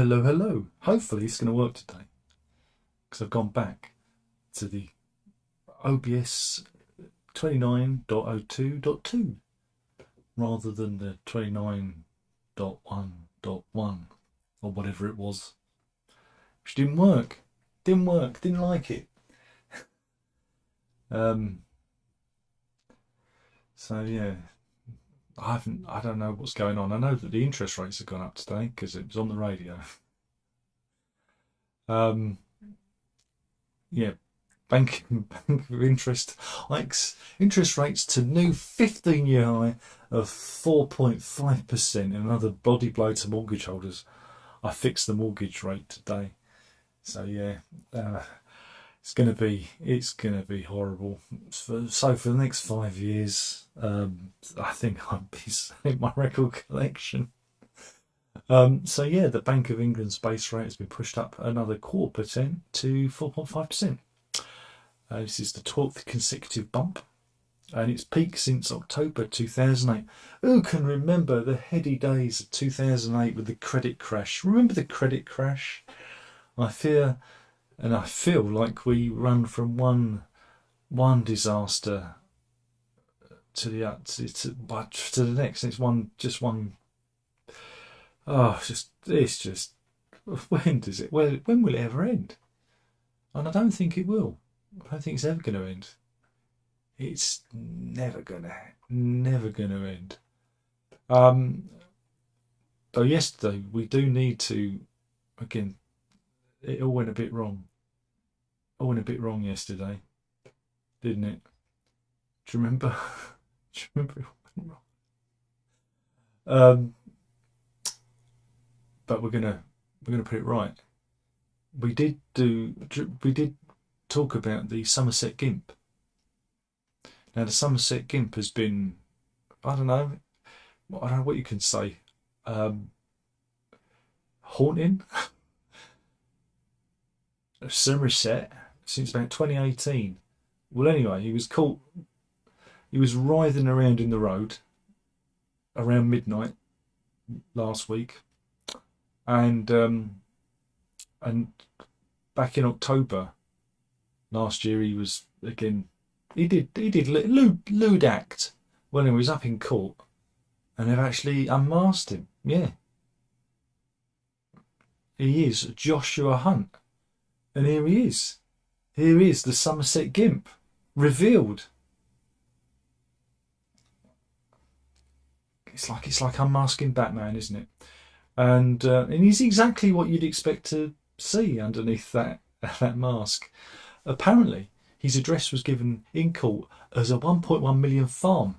hello, hello. Hopefully it's going to work today, because I've gone back to the OBS 29.02.2 rather than the 29.1.1 or whatever it was, which didn't work. Didn't like it. So yeah, I don't know what's going on. I know that the interest rates have gone up today because it was on the radio. Yeah, Bank of Interest hikes interest rates to new 15-year high of 4.5%. Another body blow to mortgage holders. I fixed the mortgage rate today, so yeah, it's gonna be horrible. So for the next 5 years, I think I'll be selling my record collection. So yeah, the Bank of England's base rate has been pushed up another 0.25% to 4.5%. This is the 12th consecutive bump, and it's peaked since October 2008. Who can remember the heady days of 2008 with the credit crash? Remember the credit crash? I fear and I feel like we run from one disaster to the next. It's one. Oh, it's just. When does it? When will it ever end? And I don't think it will. I don't think it's ever going to end. It's never gonna end. Though yesterday we do need to. Again, it all went a bit wrong. All went a bit wrong yesterday, didn't it? Do you remember? Do you remember it went wrong? But we're gonna put it right. We did talk about the Somerset Gimp. Now the Somerset Gimp has been, I don't know what you can say, haunting Somerset since about 2018. Well, anyway, he was caught. He was writhing around in the road around midnight last week, and back in October last year, he was again. He did lewd act when he was up in court, and they've actually unmasked him. Yeah, he is Joshua Hunt, and here he is. Here is the Somerset Gimp revealed. It's like unmasking Batman, isn't it? And he's exactly what you'd expect to see underneath that mask. Apparently, his address was given in court as a 1.1 million farm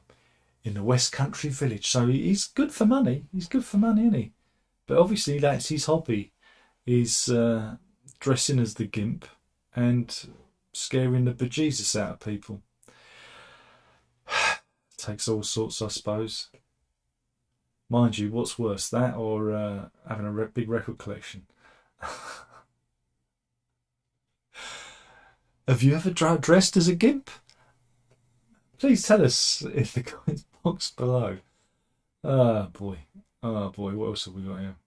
in the West Country village. So he's good for money. He's good for money, isn't he? But obviously that's his hobby, is dressing as the Gimp and scaring the bejesus out of people. Takes all sorts, I suppose. Mind you, what's worse, that or having a big record collection? Have you ever dressed as a Gimp? Please tell us in the comments box below. Oh boy, what else have we got here?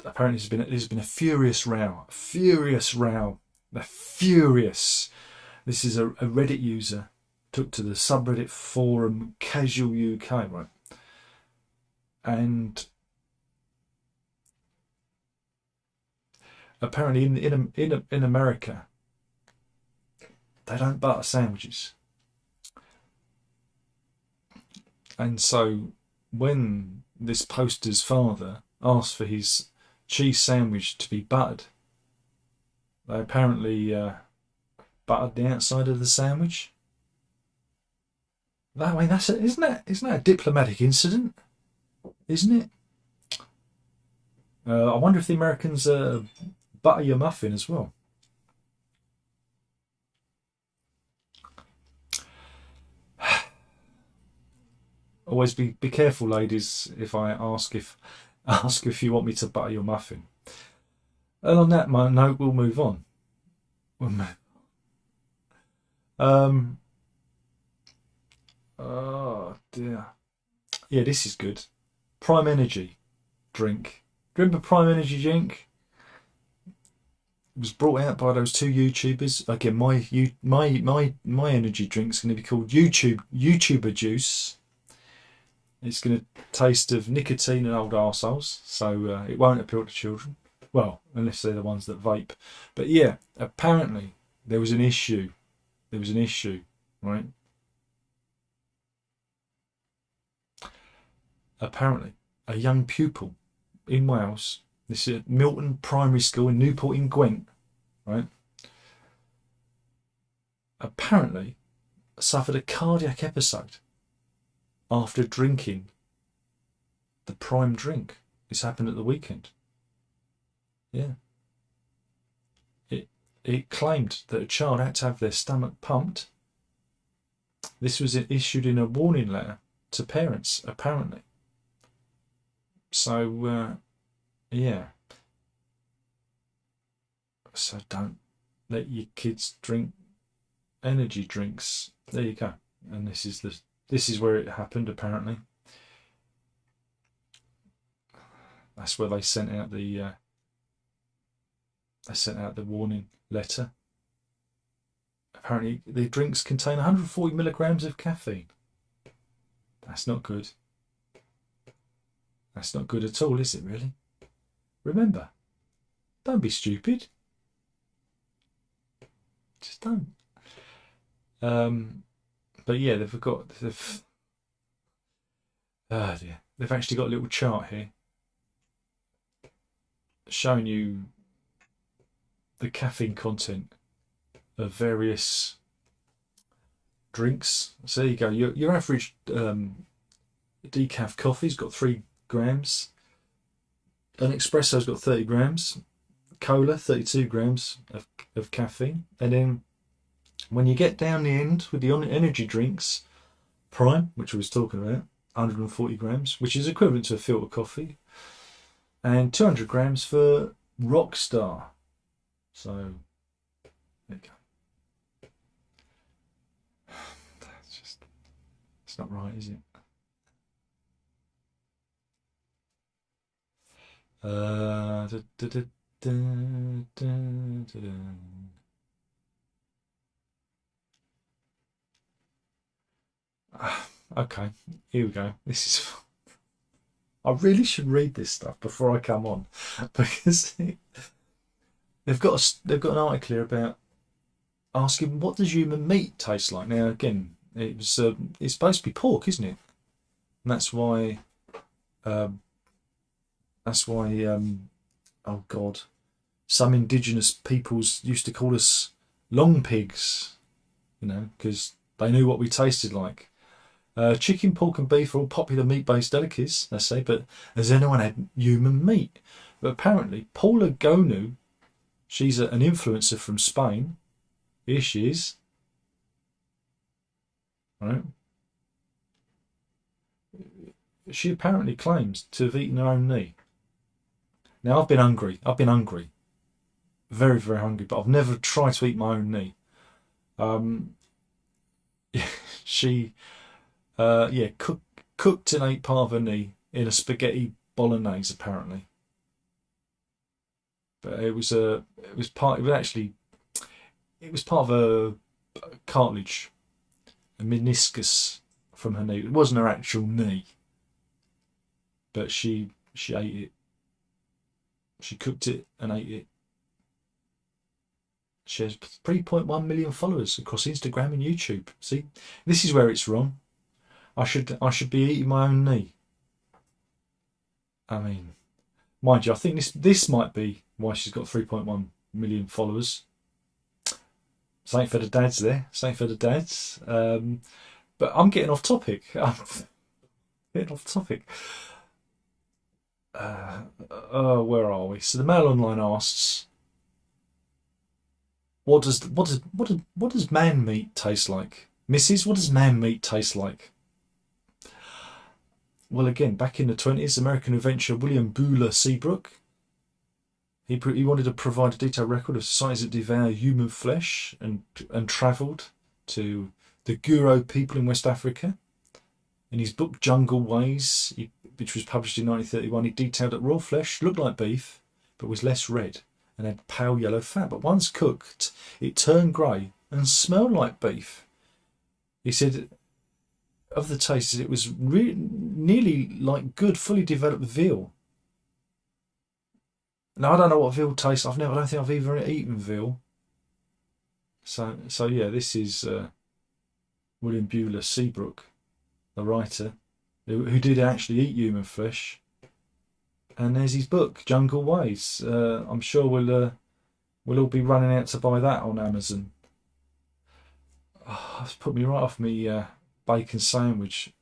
Apparently there's been a furious row. This is a Reddit user took to the subreddit forum Casual UK, right? And apparently in America they don't butter sandwiches, and so when this poster's father asked for his cheese sandwich to be buttered, they apparently buttered the outside of the sandwich. That way, isn't that a diplomatic incident? Isn't it? I wonder if the Americans butter your muffin as well. Always be careful, ladies, if I ask if you want me to butter your muffin. And on that note, we'll move on. Oh dear. Yeah, this is good. Prime Energy drink. Do you remember Prime Energy drink? It was brought out by those two YouTubers. Again, my energy drink's going to be called YouTuber Juice. It's going to taste of nicotine and old arseholes, so it won't appeal to children. Well, unless they're the ones that vape. But yeah, apparently there was an issue. There was an issue, right? Apparently, a young pupil in Wales, this is at Milton Primary School in Newport in Gwent, right? Apparently suffered a cardiac episode after drinking the prime drink. This happened at the weekend. Yeah. It claimed that a child had to have their stomach pumped. This was issued in a warning letter to parents, apparently. So, yeah. So don't let your kids drink energy drinks. There you go. And this is where it happened, apparently. That's where they sent out the warning letter. Apparently, the drinks contain 140 milligrams of caffeine. That's not good. That's not good at all, is it, really? Remember, don't be stupid. Just don't. But yeah, they've actually got a little chart here showing you the caffeine content of various drinks. So there you go. Your average decaf coffee's got 3 grams. An espresso's got 30 grams. Cola, 32 grams of caffeine. And then when you get down the end with the energy drinks, Prime, which I was talking about, 140 grams, which is equivalent to a filter coffee, and 200 grams for Rockstar. So, there you go. It's not right, is it? Okay, here we go. This is. I really should read this stuff before I come on, because they've got an article here about asking what does human meat taste like. Now again, it's supposed to be pork, isn't it? And that's why oh God, some indigenous peoples used to call us long pigs, because they knew what we tasted like. Chicken, pork and beef are all popular meat-based delicacies, they say, but has anyone had human meat? But apparently, Paula Gonu, she's an influencer from Spain. Here she is. Right. She apparently claims to have eaten her own knee. Now, I've been hungry. Very, very hungry, but I've never tried to eat my own knee. She... cooked and ate part of her knee in a spaghetti bolognese, apparently. But it was part of a cartilage, a meniscus from her knee. It wasn't her actual knee, but she ate it. She cooked it and ate it. She has 3.1 million followers across Instagram and YouTube. See, this is where it's wrong. I should be eating my own knee. I mean, mind you, I think this might be why she's got 3.1 million followers. Something for the dads there. Something for the dads. But I'm getting off topic. Where are we? So the Mail Online asks, what does man meat taste like? Mrs., what does man meat taste like? Well, again, back in the 1920s, American adventurer William Beulah Seabrook, he wanted to provide a detailed record of societies that devour human flesh, and travelled to the Guro people in West Africa. In his book Jungle Ways, which was published in 1931, he detailed that raw flesh looked like beef, but was less red and had pale yellow fat. But once cooked, it turned grey and smelled like beef. He said of the taste, it was nearly like good, fully developed veal. Now, I don't know what veal tastes. I don't think I've ever eaten veal. So yeah, this is William Beulah Seabrook, the writer, who did actually eat human flesh. And there's his book, Jungle Ways. I'm sure we'll all be running out to buy that on Amazon. Oh, that's put me right off me bacon sandwich.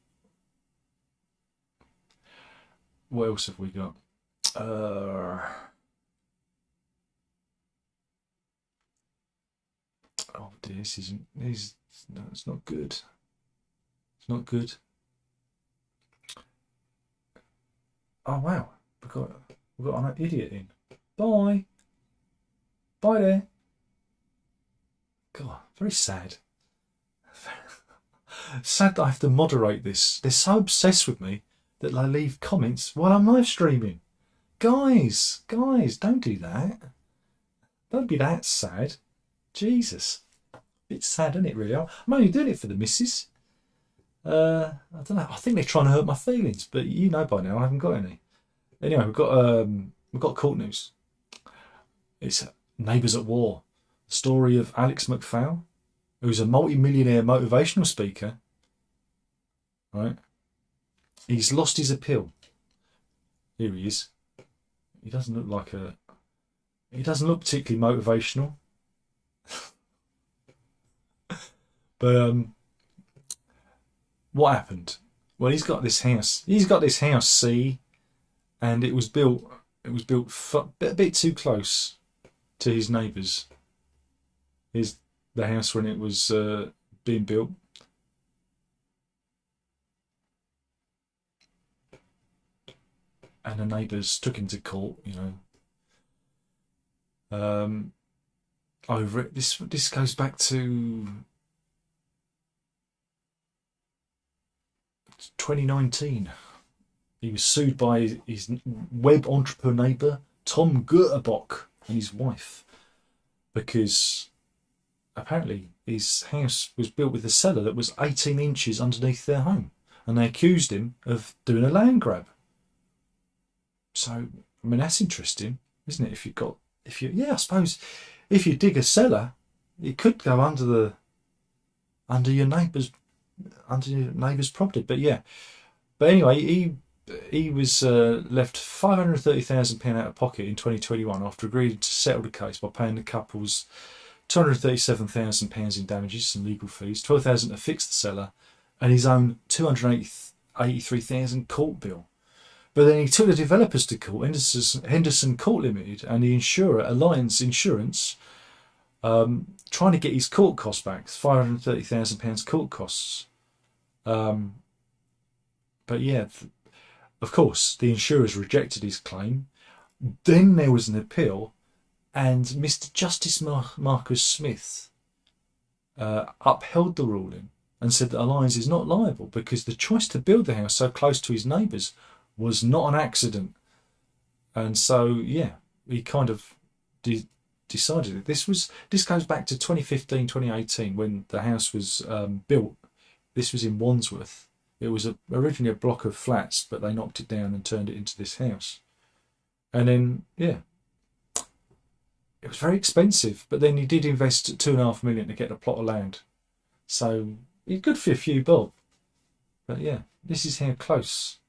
What else have we got? Oh dear, this isn't. No, it's not good. It's not good. Oh wow, we've got an idiot in. Bye. Bye there. God, very sad. Sad that I have to moderate this. They're so obsessed with me that they leave comments while I'm live streaming. Guys, don't do that. Don't be that sad. Jesus. It's sad, isn't it, really? I'm only doing it for the missus. I don't know. I think they're trying to hurt my feelings, but you know by now I haven't got any. Anyway, we've got court news. It's Neighbours at War. The story of Alex McPhail, who's a multi-millionaire motivational speaker. Right? He's lost his appeal. Here he is. He doesn't look particularly motivational. But what happened? Well, he's got this house. C, and it was built a bit too close to his neighbours. Here's the house when it was being built. And the neighbours took him to court, over it. This goes back to 2019. He was sued by his web entrepreneur neighbour, Tom Gutterbach, and his wife, because apparently his house was built with a cellar that was 18 inches underneath their home, and they accused him of doing a land grab. So, I mean, that's interesting, isn't it? I suppose if you dig a cellar, it could go under your neighbour's property. But anyway, he was left £530,000 out of pocket in 2021 after agreeing to settle the case by paying the couple's £237,000 in damages and legal fees, £12,000 to fix the cellar, and his own £283,000 court bill. But then he took the developers to court, Henderson Court Limited, and the insurer, Alliance Insurance, trying to get his court costs back, £530,000 court costs. But yeah, of course, the insurers rejected his claim. Then there was an appeal, and Mr. Justice Marcus Smith upheld the ruling and said that Alliance is not liable because the choice to build the house so close to his neighbours was not an accident. And so, yeah, he kind of decided it. This goes back to 2015, 2018 when the house was built. This was in Wandsworth. It was originally a block of flats, but they knocked it down and turned it into this house. And then, yeah, it was very expensive, but then he did invest £2.5 million to get a plot of land. So it's good for a few bob. But yeah, this is how close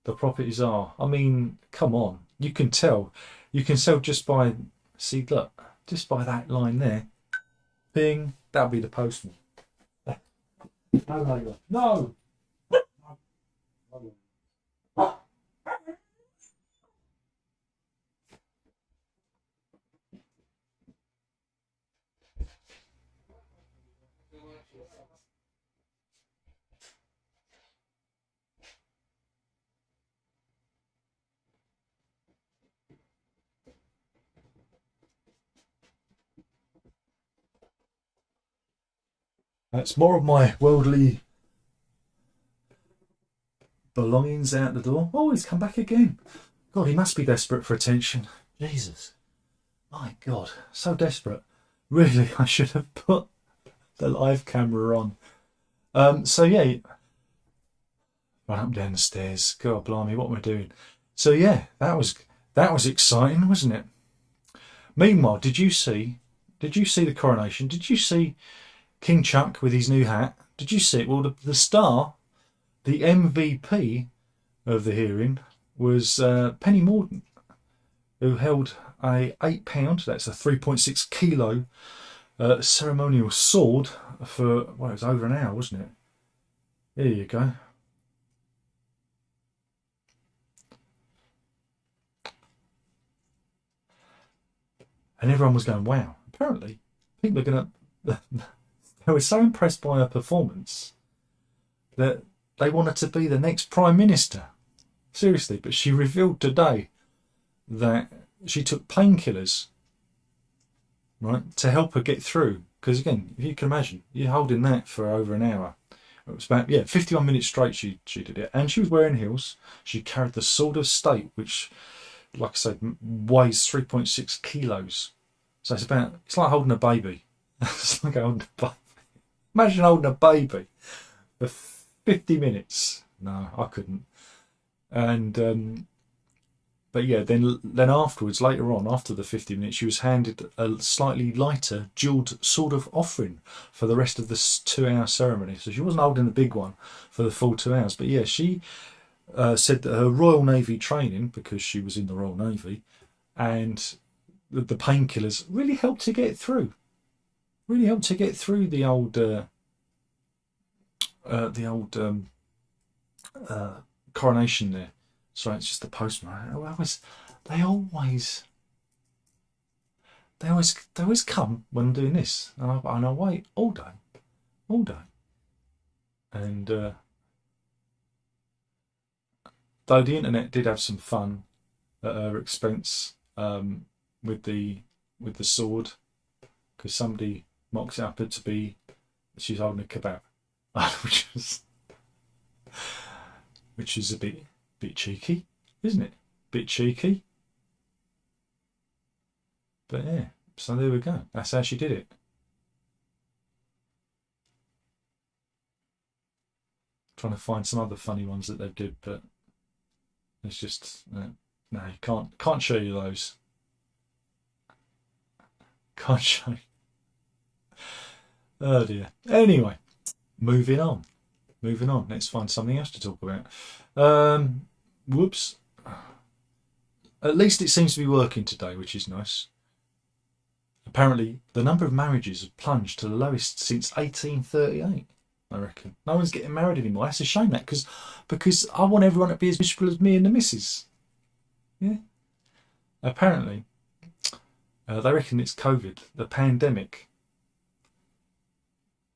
the properties are. I mean, come on. You can tell just by, just by that line there. Bing, that'll be the postman. No! That's more of my worldly belongings out the door. Oh, he's come back again. God, he must be desperate for attention. Jesus. My God, so desperate. Really, I should have put the live camera on. So yeah, run up and down the stairs. God blimey, what am I doing? So yeah, that was exciting, wasn't it? Meanwhile, did you see the coronation? Did you see King Chuck with his new hat? Did you see it? Well, the star, the MVP of the hearing, was Penny Mordaunt, who held a £8, that's a 3.6 kilo ceremonial sword for, well, it was over an hour, wasn't it? There you go. And everyone was going, wow. Apparently, people are going to... They were so impressed by her performance that they wanted to be the next Prime Minister. Seriously, but she revealed today that she took painkillers, right, to help her get through. Because again, if you can imagine, you're holding that for over an hour. It was about 51 minutes straight she did it. And she was wearing heels. She carried the Sword of State, which, like I said, weighs 3.6 kilos. So it's like holding a baby. It's like holding a baby. Imagine holding a baby for 50 minutes. No, I couldn't. And but yeah, then afterwards, later on, after the 50 minutes, she was handed a slightly lighter jewelled Sword of Offering for the rest of the 2-hour ceremony. So she wasn't holding the big one for the full 2 hours. But yeah, she said that her Royal Navy training, because she was in the Royal Navy, and the painkillers really helped to get through. Really helped to get through the old coronation there. Sorry, it's just the postman. They always come when I'm doing this, and I wait all day, and though the internet did have some fun at her expense with the sword, because somebody mocks it up to be she's holding a kebab, which is a bit cheeky, isn't it? Bit cheeky. But yeah, so there we go. That's how she did it. Trying to find some other funny ones that they did, but it's just no, you can't show you those. Can't show you. Oh dear. Anyway, moving on. Let's find something else to talk about. Whoops. At least it seems to be working today, which is nice. Apparently, the number of marriages have plunged to the lowest since 1838. I reckon no one's getting married anymore. That's a shame, that because I want everyone to be as miserable as me and the missus. Yeah. Apparently, they reckon it's COVID, the pandemic,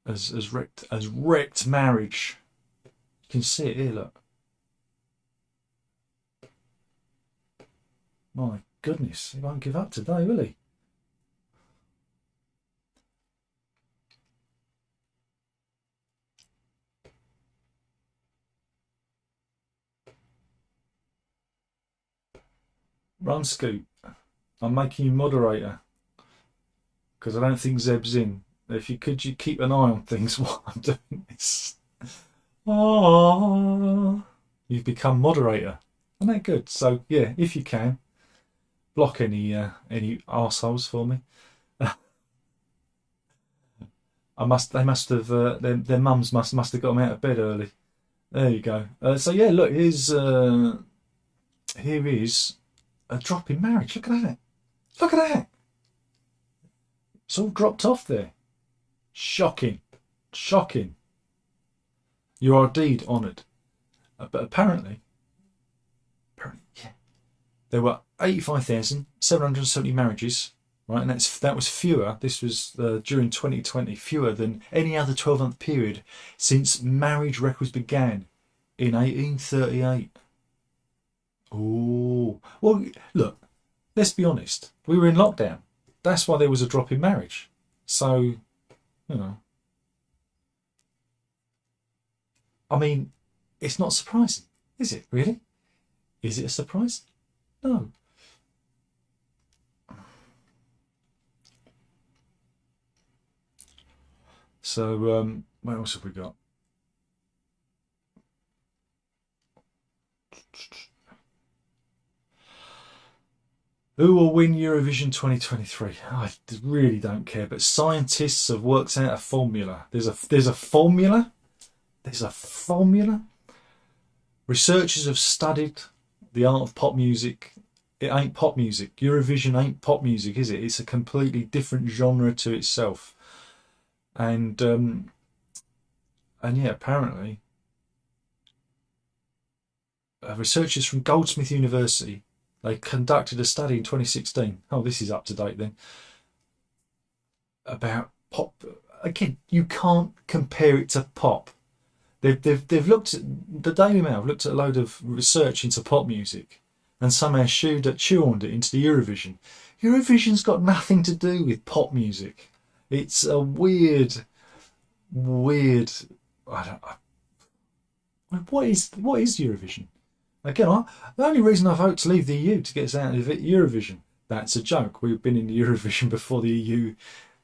has wrecked marriage. You can see it here. Look. My goodness, he won't give up today, will he? Run, Scoot. I'm making you moderator because I don't think Zeb's in. If you could, you keep an eye on things while I'm doing this. Oh, you've become moderator. Isn't that good? So yeah, if you can, block any arseholes for me. They must have their mums must have got them out of bed early. There you go. So yeah, look, here is a drop in marriage. Look at that. Look at that. It's all dropped off there. Shocking. You are indeed honoured. But apparently, yeah, there were 85,770 marriages, right? And that was fewer. This was during 2020, fewer than any other 12-month period since marriage records began in 1838. Oh, well, look, let's be honest. We were in lockdown. That's why there was a drop in marriage. So, you know, I mean, it's not surprising, Is it really? Is it a surprise? No. So, what else have we got? Who will win Eurovision 2023? I really don't care, but scientists have worked out a formula. There's a formula. There's a formula. Researchers have studied the art of pop music. It ain't pop music. Eurovision ain't pop music, is it? It's a completely different genre to itself. And yeah, apparently, researchers from Goldsmith University, they conducted a study in 2016. Oh, this is up to date then. About pop. Again, you can't compare it to pop. They've looked at the Daily Mail. Looked at a load of research into pop music, and somehow shoehorned it into the Eurovision. Eurovision's got nothing to do with pop music. It's a weird. What is Eurovision? Again, the only reason I vote to leave the EU to get us out of Eurovision. That's a joke. We've been in Eurovision before the EU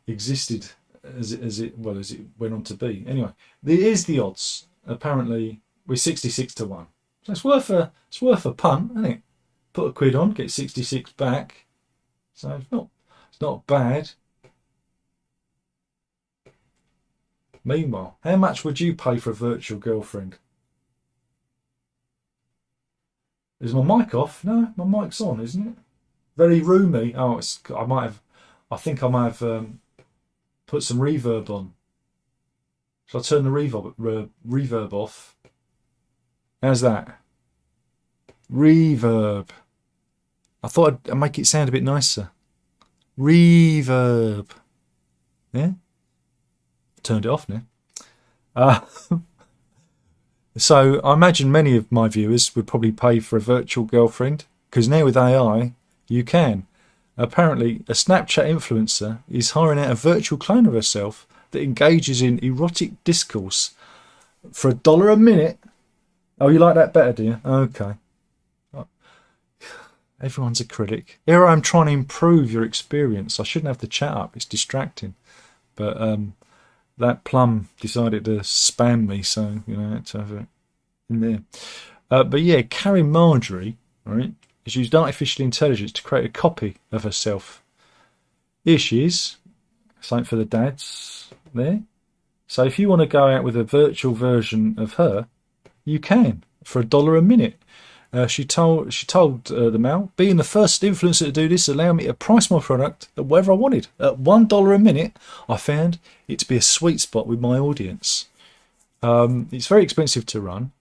existed as it went on to be. Anyway, here's the odds. Apparently, we're 66-1. So it's worth a punt, isn't it? Put a quid on, get 66 back. So it's not bad. Meanwhile, how much would you pay for a virtual girlfriend? Is my mic off? No, my mic's on, isn't it? Very roomy. Oh, I think I might have put some reverb on. Shall I turn the reverb off? How's that? Reverb. I thought I'd make it sound a bit nicer. Reverb. Yeah? Turned it off now. So I imagine many of my viewers would probably pay for a virtual girlfriend, because now with AI, you can. Apparently, a Snapchat influencer is hiring out a virtual clone of herself that engages in erotic discourse for $1 a minute. Oh, you like that better, do you? Okay. Everyone's a critic. Here I am trying to improve your experience. I shouldn't have the chat up. It's distracting. But that plum decided to spam me, so I had to have it in there. But yeah, Karen Marjorie, right, has used artificial intelligence to create a copy of herself. Here she is. Something for the dads there. So if you want to go out with a virtual version of her, you can for $1 a minute. She told the Mail, being the first influencer to do this allowed me to price my product at whatever I wanted. At $1 a minute, I found it to be a sweet spot with my audience. It's very expensive to run,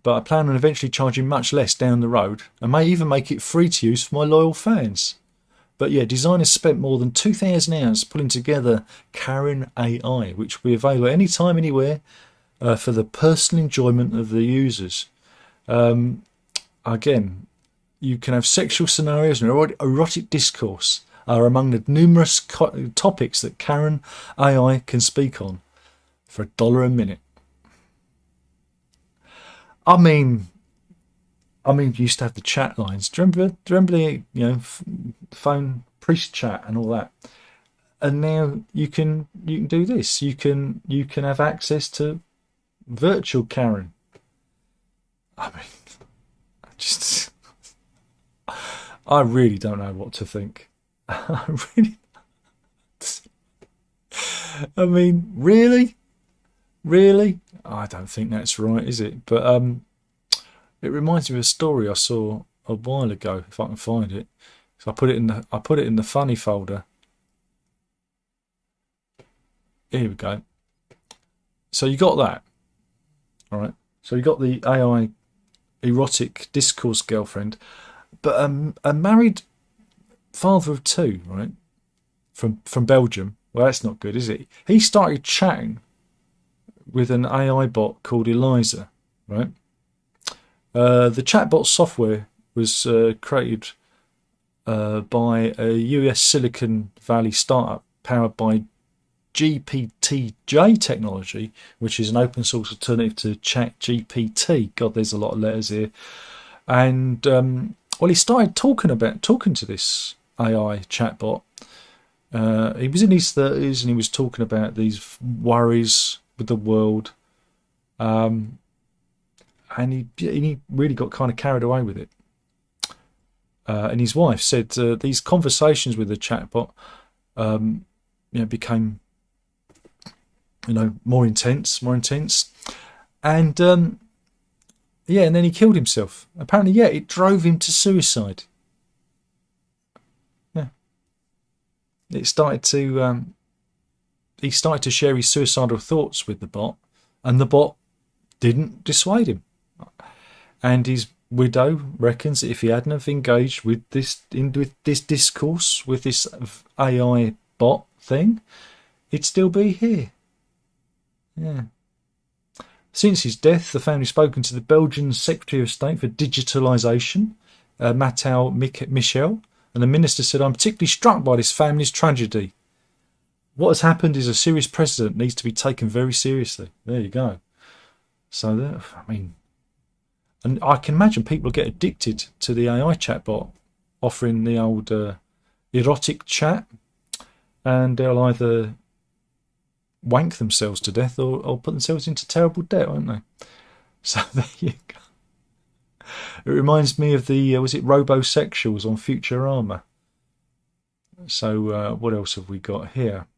but I plan on eventually charging much less down the road, and may even make it free to use for my loyal fans. But yeah, designers spent more than 2,000 hours pulling together Karen AI, which will be available anytime, anywhere, for the personal enjoyment of the users. Again, you can have sexual scenarios and erotic discourse are among the numerous topics that Karen AI can speak on for $1 a minute. I mean, you used to have the chat lines. Do you remember the phone priest chat and all that? And now you can do this. You can have access to virtual Karen. I mean, I really don't know what to think. I mean, really? I don't think that's right, is it? But it reminds me of a story I saw a while ago, if I can find it. So I put it in the funny folder. Here we go. So you got that, all right? So you got the AI erotic discourse girlfriend, but a married father of two, right? From Belgium. Well, that's not good, is it? He started chatting with an AI bot called Eliza, right? The chatbot software was created by a US Silicon Valley startup powered by GPTJ technology, which is an open source alternative to ChatGPT. God, there's a lot of letters here. And well, he started talking to this AI chatbot. He was in his 30s and he was talking about these worries with the world. And he really got kind of carried away with it. And his wife said these conversations with the chatbot became more intense. And and then he killed himself. Apparently, it drove him to suicide. Yeah. He started to share his suicidal thoughts with the bot, and the bot didn't dissuade him. And his widow reckons that if he hadn't have engaged with this discourse with this AI bot thing, he'd still be here. Yeah. Since his death, the family's spoken to the Belgian Secretary of State for Digitalisation, Michel, and the minister said, "I'm particularly struck by this family's tragedy. What has happened is a serious precedent, needs to be taken very seriously." There you go. So, and I can imagine people get addicted to the AI chatbot offering the old erotic chat, and they'll either wank themselves to death or put themselves into terrible debt, won't they? So there you go. It reminds me of the, was it Robosexuals on Futurama? So what else have we got here?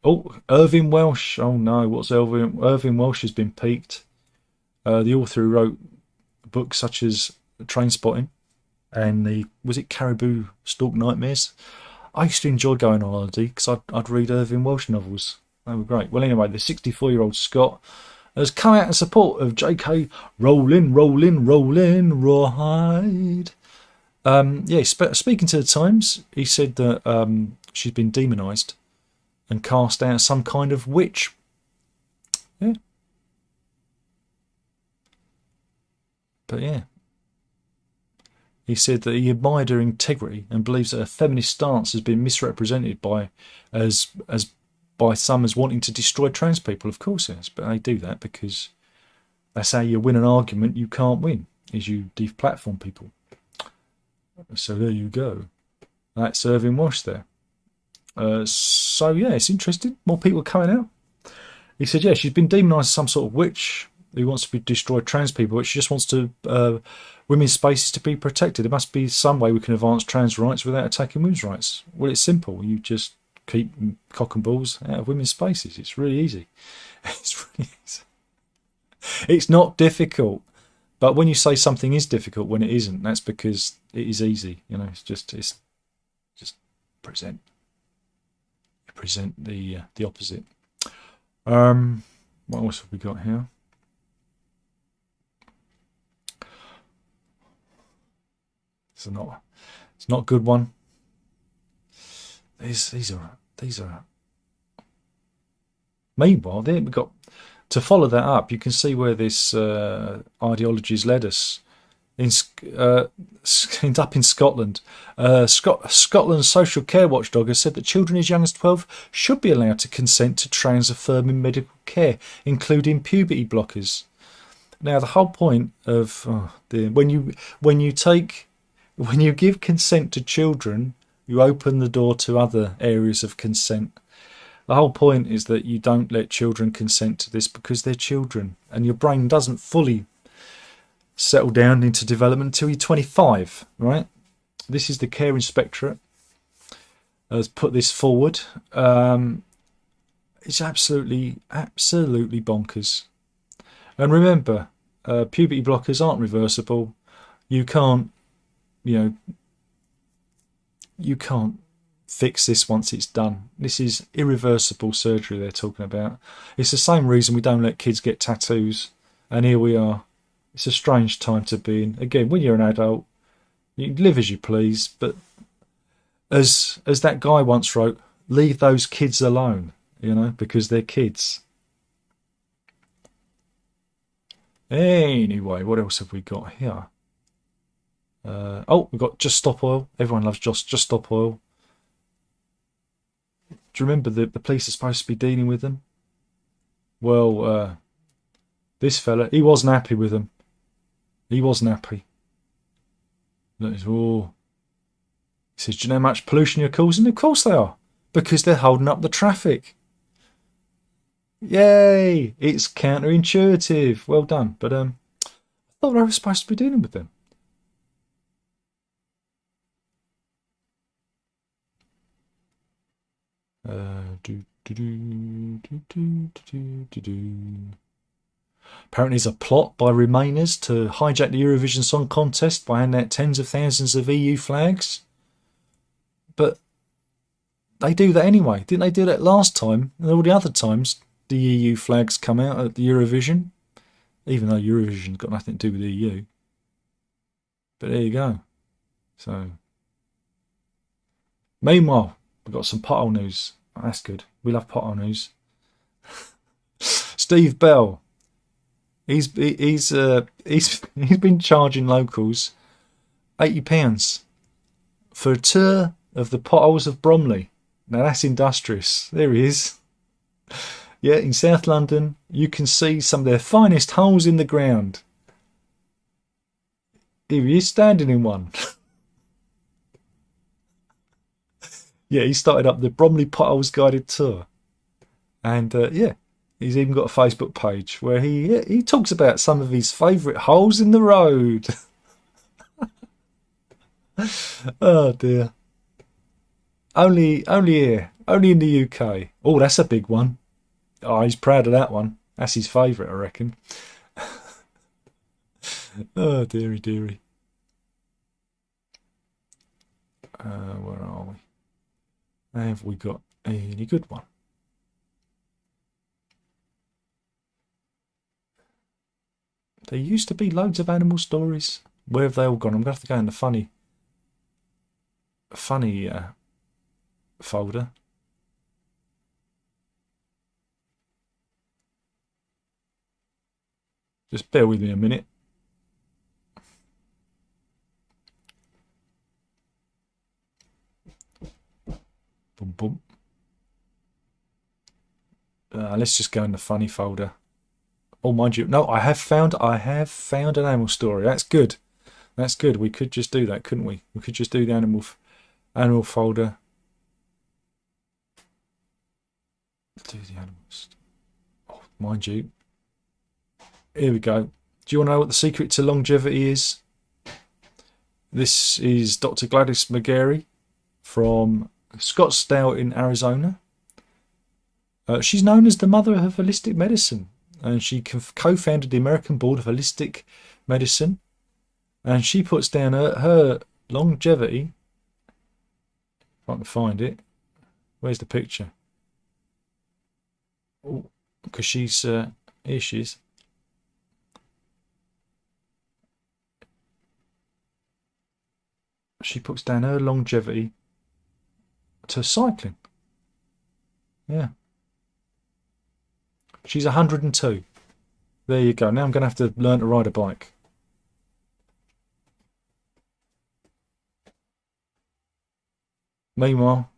Oh, Irving Welsh. Oh no, what's Irving Welsh has been peaked. The author who wrote books such as Trainspotting and was it Caribou Stalk Nightmares? I used to enjoy going on holiday because I'd read Irving Welsh novels. They were great. Well, anyway, the 64-year-old Scot has come out in support of J.K. Rowling, rawhide. Speaking to the Times, he said that she's been demonised and cast out as some kind of witch. Yeah. But yeah. He said that he admired her integrity and believes that her feminist stance has been misrepresented by some as wanting to destroy trans people. Of course it is, but they do that because that's how you win an argument you can't win, is you deplatform people. So there you go. That's Irving Welsh there. So yeah, it's interesting. More people coming out. He said, she's been demonised as some sort of witch who wants to destroy trans people, but she just wants to women's spaces to be protected. There must be some way we can advance trans rights without attacking women's rights. Well, it's simple. You just keep cock and balls out of women's spaces. It's really easy. It's really easy. It's not difficult. But when you say something is difficult when it isn't, that's because it is easy. It's just present the opposite. What else have we got here? It's not a good one. These are. Meanwhile, then we've got to follow that up. You can see where this ideology has led us. End up in Scotland. Scotland's social care watchdog has said that children as young as 12 should be allowed to consent to trans-affirming medical care, including puberty blockers. Now, the whole point of when you give consent to children, you open the door to other areas of consent. The whole point is that you don't let children consent to this because they're children, and your brain doesn't fully settle down into development until you're 25, right? This is the Care Inspectorate has put this forward. It's absolutely bonkers. And remember, puberty blockers aren't reversible. You can't fix this once it's done. This is irreversible surgery they're talking about. It's the same reason we don't let kids get tattoos, and here we are. It's a strange time to be in. Again, when you're an adult, you can live as you please, but as that guy once wrote, leave those kids alone, because they're kids. Anyway, what else have we got here? We've got Just Stop Oil. Everyone loves Just Stop Oil. Do you remember the police are supposed to be dealing with them? Well, this fella, he wasn't happy with them. He wasn't happy. Oh. He says, do you know how much pollution you're causing? Of course they are. Because they're holding up the traffic. Yay! It's counterintuitive. Well done. But I thought I was supposed to be dealing with them. Apparently there's a plot by Remainers to hijack the Eurovision Song Contest by handing out tens of thousands of EU flags. But they do that anyway. Didn't they do that last time? And all the other times the EU flags come out at the Eurovision. Even though Eurovision's got nothing to do with the EU. But there you go. So, meanwhile, we've got some pothole news. Oh, that's good. We love pothole news. Steve Bell. He's been charging locals £80 for a tour of the potholes of Bromley. Now that's industrious. There he is. Yeah, in South London, you can see some of their finest holes in the ground. Here he is standing in one. Yeah, he started up the Bromley Potholes Guided Tour. And yeah, he's even got a Facebook page where he talks about some of his favourite holes in the road. Oh dear. Only here. Only in the UK. Oh, that's a big one. Oh, he's proud of that one. That's his favourite, I reckon. Oh, dearie, dearie. Where are we? Have we got any good one? There used to be loads of animal stories. Where have they all gone? I'm going to have to go in the funny folder. Just bear with me a minute. Boom, boom. Let's just go in the funny folder. Oh, mind you, no, I have found an animal story. That's good. That's good. We could just do that, couldn't we? We could just do the animal folder. Do the animals. Oh, mind you. Here we go. Do you want to know what the secret to longevity is? This is Dr. Gladys McGarry from Scottsdale in Arizona. She's known as the mother of holistic medicine, and she co-founded the American Board of Holistic Medicine, and she puts down her longevity. If I can find it. Where's the picture? Oh, because she's here she is. She puts down her longevity to cycling. Yeah. She's 102. There you go. Now I'm going to have to learn to ride a bike. Meanwhile,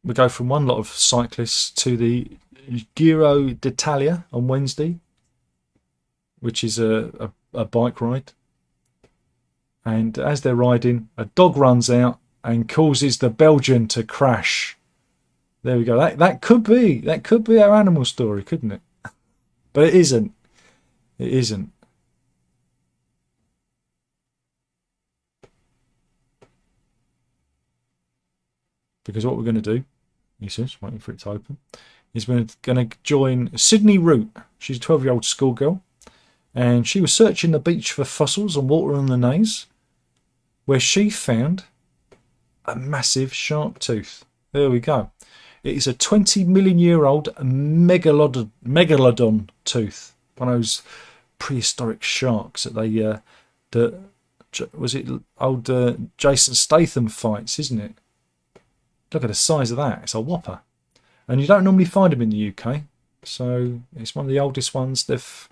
we go from one lot of cyclists to the Giro d'Italia on Wednesday, which is a bike ride. And as they're riding, a dog runs out and causes the Belgian to crash. There we go. That could be our animal story, couldn't it? But it isn't. It isn't. Because what we're going to do, he says, waiting for it to open, is we're going to join Sydney Root. She's a 12-year-old schoolgirl, and she was searching the beach for fossils and water on the naze, where she found a massive shark tooth. There we go. It is a 20 million year old Megalodon tooth. One of those prehistoric sharks that was it old Jason Statham fights, isn't it? Look at the size of that. It's a whopper. And you don't normally find them in the UK. So it's one of the oldest ones they've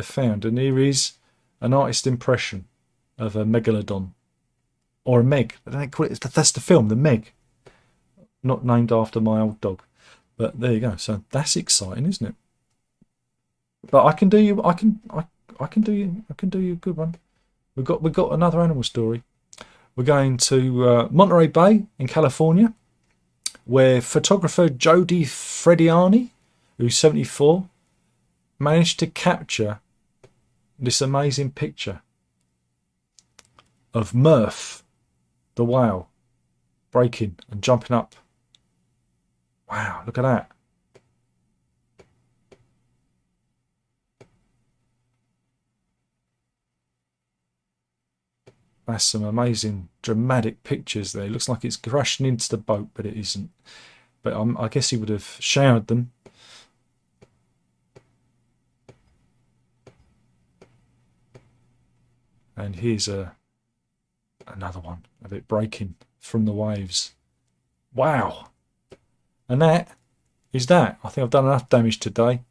found. And here is an artist impression of a Megalodon. or a Meg. I don't call it. That's the film, the Meg. Not named after my old dog, but there you go. So that's exciting, isn't it? But I can do you. I can do you. I can do you a good one. We've got another animal story. We're going to Monterey Bay in California, where photographer Jody Frediani, who's 74, managed to capture this amazing picture of Murph the Whale breaking and jumping up. Wow, look at that. That's some amazing dramatic pictures there. It looks like it's crashing into the boat, but it isn't. But I guess he would have showered them. And here's another one of it breaking from the waves. Wow. And that is that. I think I've done enough damage today.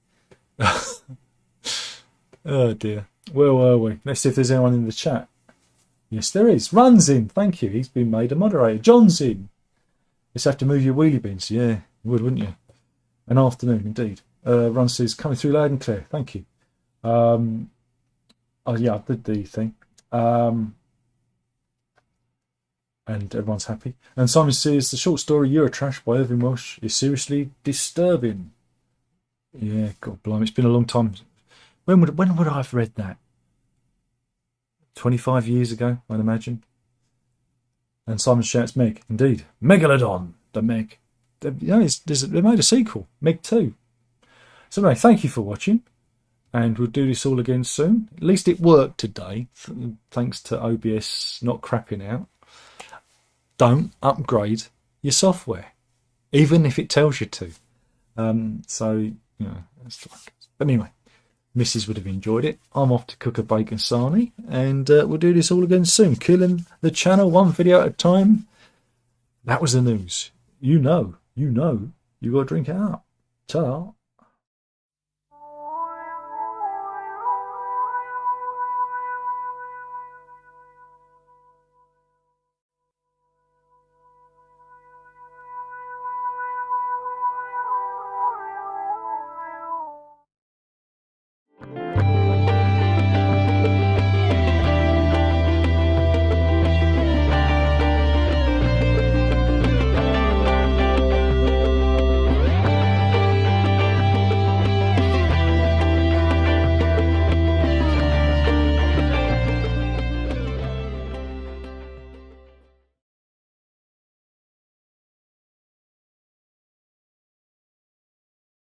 Oh dear. Where were we? Let's see if there's anyone in the chat. Yes, there is. Run's in. Thank you. He's been made a moderator. John's in. Just have to move your wheelie bins. Yeah, you would, wouldn't you? An afternoon, indeed. Run says, coming through loud and clear. Thank you. Oh, yeah, I did the thing. And everyone's happy. And Simon says, the short story Eurotrash by Irving Welsh is seriously disturbing. Yeah, God blimey. It's been a long time. When would I have read that? 25 years ago, I'd imagine. And Simon shouts, Meg. Indeed. Megalodon, the Meg. They made a sequel, Meg 2. So anyway, thank you for watching. And we'll do this all again soon. At least it worked today, thanks to OBS not crapping out. Don't upgrade your software, even if it tells you to. So, you know, that's like. But anyway. Mrs. would have enjoyed it. I'm off to cook a bacon sarnie, and we'll do this all again soon. Killing the channel one video at a time. That was the news. You know, you got to drink it up. Ta-da.